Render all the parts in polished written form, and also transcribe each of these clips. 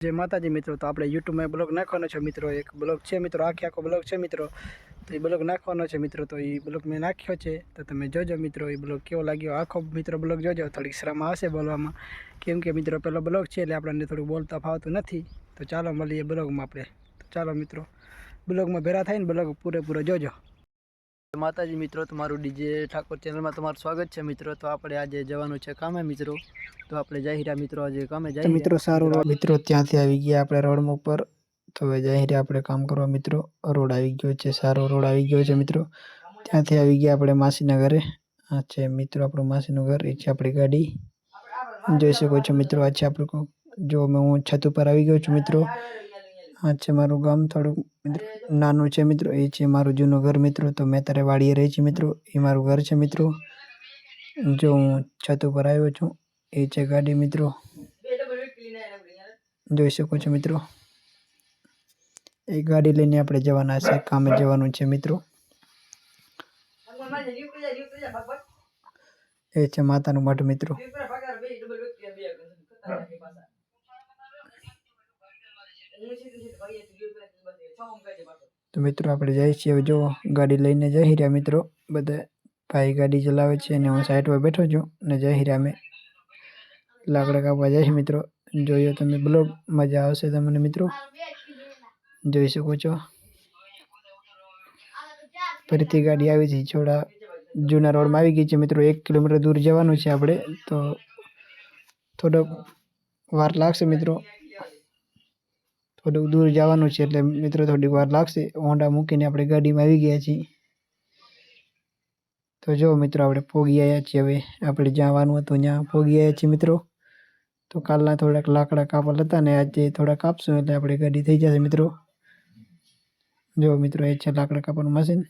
जय माताजी मित्रों। तो આપણે YouTube में ब्लॉग નાખવાનો છે મિત્રો। એક બ્લોગ છે મિત્રો, આખો બ્લોગ છે મિત્રો। તો એ બ્લોગ નાખવાનો છે મિત્રો। તો એ બ્લોગ મેં નાખ્યો છે, તો તમે જોજો મિત્રો એ બ્લોગ કેવો લાગ્યો। આખો મિત્રો બ્લોગ જોજો। થોડીક શરમ આવશે બોલવામાં, કેમ કે મિત્રો પહેલો બ્લોગ છે એટલે આપણને થોડું બોલતા ફાવતું નથી। તો ચાલો મળીએ બ્લોગમાં આપણે। તો ચાલો મિત્રો બ્લોગમાં ભેરા થઈને બ્લોગ પૂરેપૂરો જોજો। માતાજી મિત્રો, તમારું ડીજે ઠાકોર ચેનલમાં તમારું સ્વાગત છે મિત્રો। તો આપણે આજે જવાનું છે કામે મિત્રો। તો આપણે જઈ રહ્યા મિત્રો, આજે કામે જઈ મિત્રો। સારું મિત્રો, ત્યાંથી આવી ગયા આપણે રોડ ઉપર। તો હવે જઈ રહ્યા આપણે કામ કરવા મિત્રો। રોડ આવી ગયો છે, સારો રોડ આવી ગયો છે મિત્રો। ત્યાંથી આવી ગયા આપણે માસીના ઘરે। આ છે મિત્રો આપણું માસીનું ઘર, એ છે આપણી ગાડી, જોઈ શકો છો મિત્રો। આ છે આપણું, જો હું છત ઉપર આવી ગયો છું મિત્રો। આ છે મારું ગામ, થોડુંક નાનું છે મિત્રો। એ છે મારું જૂનું ઘર મિત્રો। તો મેં તારે વાડીએ રહી છે મિત્રો, એ મારું ઘર છે મિત્રો। જો હું છત ઉપર આવ્યો છું, એ છે ગાડી મિત્રો, જોઈ શકો છો મિત્રો। એ ગાડી લઈને આપણે જવાના છે, કામે જવાનું છે મિત્રો। એ છે માતાનું મઢ મિત્રો। તો મિત્રો આપણે જઈએ છીએ, જો ગાડી લઈને જઈ રહ્યા મિત્રો। બધા ભાઈ ગાડી ચલાવે છે અને હું સાઈડ પર બેઠો છું ને જઈ રહ્યા અમે લાકડા કાપવા જાય મિત્રો। જોયો તમે બ્લોગ, મજા આવશે તમને મિત્રો, જોઈ શકો છો। ફરીથી ગાડી આવી છે, થોડા જૂના રોડમાં આવી ગઈ છે મિત્રો। 1 કિલોમીટર દૂર જવાનું છે આપણે, તો થોડો વાર લાગશે મિત્રો। થોડુંક દૂર જવાનું છે એટલે મિત્રો થોડીક વાર લાગશે। હોન્ડા મૂકીને આપણે ગાડીમાં આવી ગયા છીએ। તો જો મિત્રો આપણે પોગી આવ્યા છીએ, હવે આપણે જવાનું હતું ત્યાં પોગી આવ્યા છીએ મિત્રો। તો કાલના થોડાક લાકડા કાપલ હતા ને આજે થોડા કાપશું એટલે આપણે ગાડી થઈ જશે મિત્રો। જો મિત્રો એ છે લાકડા કાપવાનું મશીન।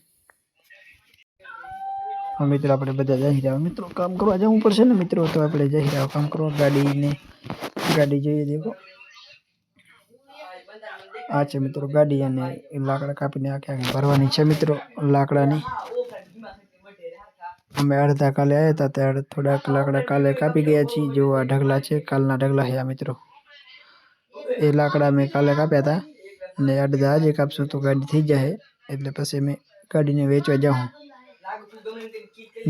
હા મિત્રો આપણે બધા જઈ રહ્યા મિત્રો, કામ કરવા જવું પડશે ને મિત્રો। તો આપણે જઈ રહ્યા કામ કરવા, ગાડી જોઈએ દેખો। આ છે મિત્રો ગાડી, અને લાકડા કાપીને આખે ભરવાની છે મિત્રો લાકડાની। અમે અડધા કાલે આવ્યા હતા, ત્યારે થોડાક લાકડા કાલે કાપી ગયા છીએ। જો આ ઢગલા છે, કાલના ઢગલા છે મિત્રો। એ લાકડા મેં કાલે કાપ્યા હતા ને અડધા આજે કાપશું તો ગાડી થઈ જાય, એટલે પછી મેં ગાડીને વેચવા જાઉં।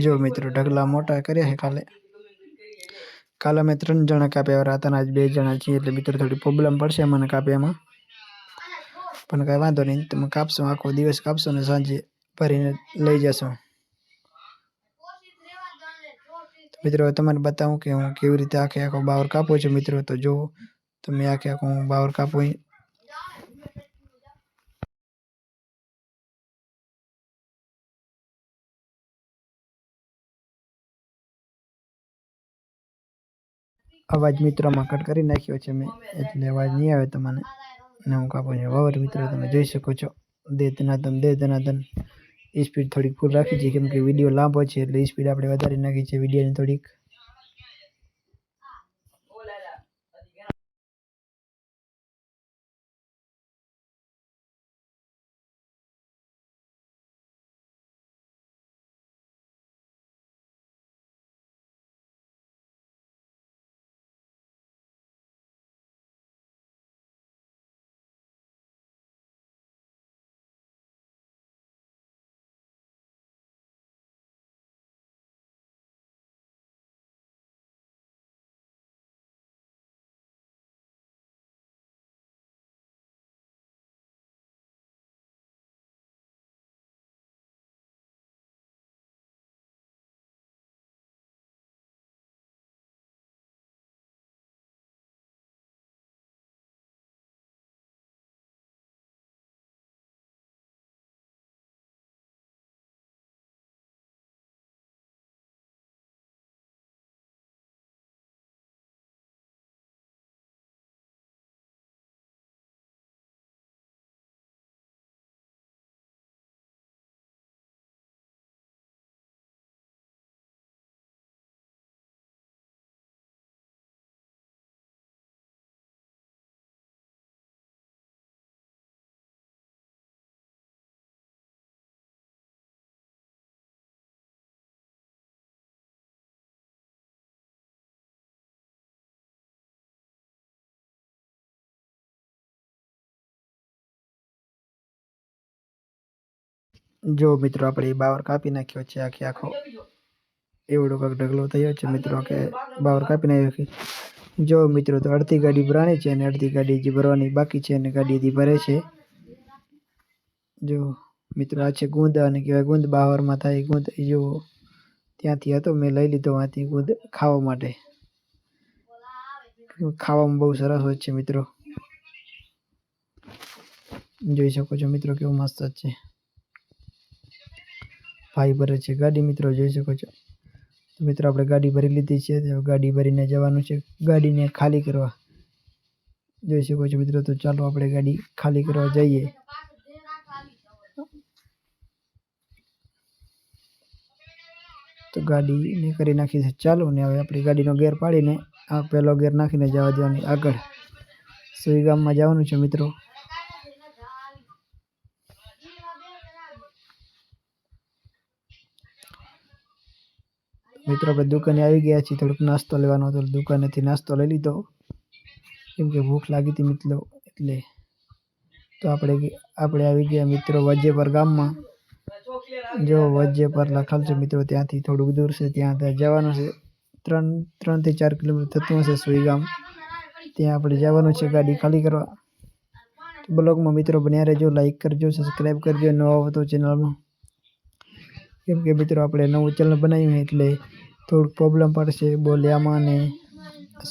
જો મિત્રો ઢગલા મોટા કર્યા છે કાલે અમે 3 જણા કાપ્યા હતા, આજ 2 જણા છીએ, એટલે મિત્રો થોડી પ્રોબ્લેમ પડશે મને કાપ્યામાં, પણ કાંઈ વાંધો નહીં। તમે કાપશો, આખો દિવસ કાપશો ને સાંજે ભરીને લઈ જશો। મિત્રો તમને બતાવું કે હું કેવી રીતે આખો બાવર કાપું છું મિત્રો। તો જો તમે આખો હું બાવર કાપું। અવાજ મિત્રોમાં કટ કરી નાખ્યો છે મેં, એટલે અવાજ નહીં આવે તમને। અને હું કાપું છું બાવર મિત્રો, તમે જોઈ શકો છો। દે દનાદન સ્પીડ થોડીક ફૂલ રાખી છે, કેમ કે વિડીયો લાંબો છે એટલે સ્પીડ આપણે વધારી નાખી છે વિડીયોની થોડીક। જો મિત્રો આપણે બાવર કાપી નાખ્યો છે આખો એવડો કાંક ઢગલો થયો છે મિત્રો કે બાવર કાપી નાખ્યો. જો મિત્રો તો અડધી ગાડી ભરાણી છે અને અડધી ગાડી હજી ભરવાની બાકી છે અને ગાડી હજી ભરે છે. જો મિત્રો આ છે ગુંદ અને કહેવાય ગુંદ બાવરમાં થાય ગુંદ. જો ત્યાંથી હતો મેં લઈ લીધો આથી ગુંદ ખાવા માટે. ખાવામાં બહુ સરસ હોય છે મિત્રો. જોઈ શકો છો મિત્રો કેવું મસ્ત છે. ભાઈ ભરે છે ગાડી મિત્રો જોઈ શકો છો. મિત્રો આપણે ગાડી ભરી લીધી છે. ગાડી ભરીને જવાનું છે ગાડીને ખાલી કરવા. જોઈ શકો છો મિત્રો. તો ચાલો આપણે ગાડી ખાલી કરવા જઈએ. તો ગાડીને કરી નાખી છે ચાલો ને હવે આપણી ગાડીનો ગેર પાડીને આ પહેલો ગેર નાખીને જવા દેવાની આગળ. સુઈ ગામમાં જવાનું છે મિત્રો. મિત્રો આપણે દુકાને આવી ગયા છીએ. થોડુંક નાસ્તો લેવાનો હતો દુકાનેથી નાસ્તો લઈ લીધો કેમ કે ભૂખ લાગી હતી મિત્રો એટલે. તો આપણે આવી ગયા મિત્રો વજેપર ગામમાં. જો વજેપર લખાલ છે મિત્રો ત્યાંથી થોડુંક દૂર છે ત્યાં જવાનું છે. 3 થી 4 કિલોમીટર થતું હશે સુઈ ગામ. ત્યાં આપણે જવાનું છે ગાડી ખાલી કરવા. બ્લોગમાં મિત્રો બન્યા રહેજો. લાઈક કરજો, સબસ્ક્રાઈબ કરજો ન હોય તો ચેનલમાં. કેમ કે મિત્રો આપણે નવું ચેનલ બનાવ્યું એટલે થોડુંક પ્રોબ્લેમ પડશે બોલ્યામાં ને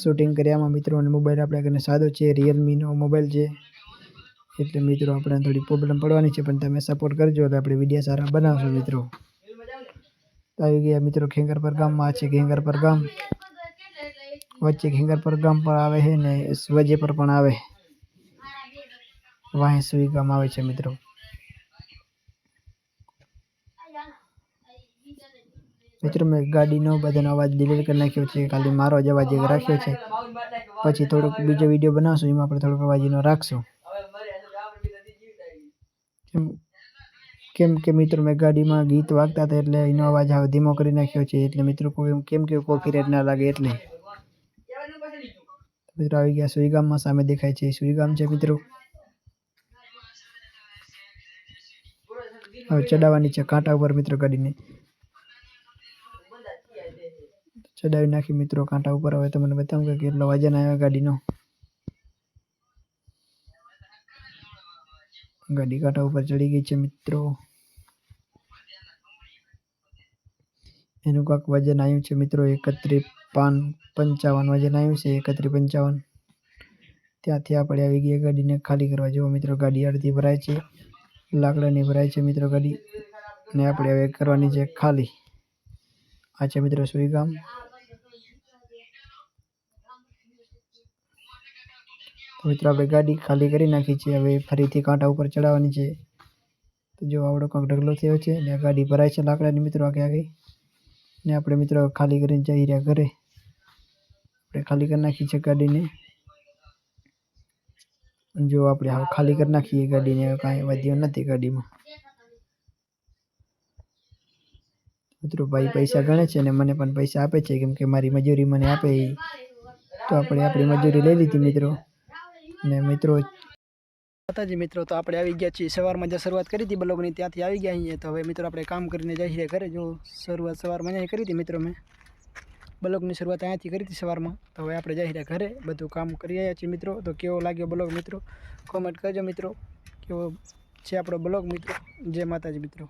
શૂટિંગ કર્યામાં મિત્રો. અને મોબાઈલ આપણે કને સાદો છે રિયલમીનો મોબાઈલ છે એટલે મિત્રો આપણે થોડી પ્રોબ્લેમ પડવાની છે. પણ તમે સપોર્ટ કરજો એટલે આપણે વિડીયો સારા બનાવશું મિત્રો. આવી ગયા મિત્રો ખેંગરપર ગામમાં. છે ખેંગરપર ગામ વચ્ચે ખેંગરપર ગામ પર આવે છે ને વજેપર પણ આવે. વાહે સુઈ ગામ આવે છે મિત્રો. મિત્રો મેં ગાડીનો બધાનો અવાજ ડિલીટ કરી નાખ્યો છે. ખાલી મારો જ અવાજ રાખ્યો છે. પછી થોડુંક બીજો વિડીયો બનાવશું એમાં આપણે થોડોક અવાજીનો રાખશું. કેમ કે મિત્રો મેં ગાડીમાં ગીત વાગતા હતા એટલે એનો અવાજ હવે ધીમો કરી નાખ્યો છે. એટલે મિત્રો કેમ કે કોપીરાઈટ ના લાગે એટલે. મિત્રો આવી ગયા સુઈ ગામમાં. સામે દેખાય છે સુઈ ગામ છે મિત્રો. હવે ચડાવવાની છે કાંટા ઉપર મિત્રો ગાડીને. ચડાવી નાખી મિત્રો કાંટા ઉપર. હવે તમને બતાવું કે કેટલો વજન આવ્યો ગાડીનો. ગાડી કાંટા ઉપર ચડી ગઈ છે મિત્રો. એનું કાંક વજન આવ્યું છે મિત્રો 31.55 વજન આવ્યું છે. 31.55. ત્યાંથી આપણે આવી ગયા ગાડીને ખાલી કરવા. જુઓ મિત્રો ગાડી અડધી ભરાય છે. લાકડાની ભરાય છે મિત્રો ગાડી. અને આપણે હવે કરવાની છે ખાલી. આ છે મિત્રો સુઈ ગામ. મિત્રો આપણે ગાડી ખાલી કરી નાખી છે. હવે ફરીથી કાંટા ઉપર ચડાવવાની છે. તો જો આવડો કાંક ઢગલો થયો છે અને ગાડી ભરાય છે લાકડાની મિત્રો આગે. ને આપણે મિત્રો ખાલી કરીને જઈ રહ્યા ઘરે. આપણે ખાલી કરી નાખી છે ગાડીને. જો આપણે હવે ખાલી કરી નાખીએ ગાડીને. કાંઈ વધ્યું નથી ગાડીમાં. મિત્રો ભાઈ પૈસા ગણે છે અને મને પણ પૈસા આપે છે કેમ કે મારી મજૂરી મને આપે. તો આપણે આપણી મજૂરી લઈ લીધી મિત્રો. ને મિત્રો માતાજી મિત્રો તો આપણે આવી ગયા છીએ. સવારમાં જે શરૂઆત કરી હતી બ્લોગની ત્યાંથી આવી ગયા અહીંયા. તો હવે મિત્રો આપણે કામ કરીને જઈએ ઘરે. જો શરૂઆત સવારમાં અહીંયા કરી હતી મિત્રો. મેં બ્લોગની શરૂઆત અહીંયાથી કરી હતી સવારમાં. તો હવે આપણે જઈએ ઘરે. બધું કામ કરી આવ્યા છીએ મિત્રો. તો કેવો લાગ્યો બ્લોગ મિત્રો કોમેન્ટ કરજો મિત્રો. કેવો છે આપણો બ્લોગ મિત્રો. જય માતાજી મિત્રો.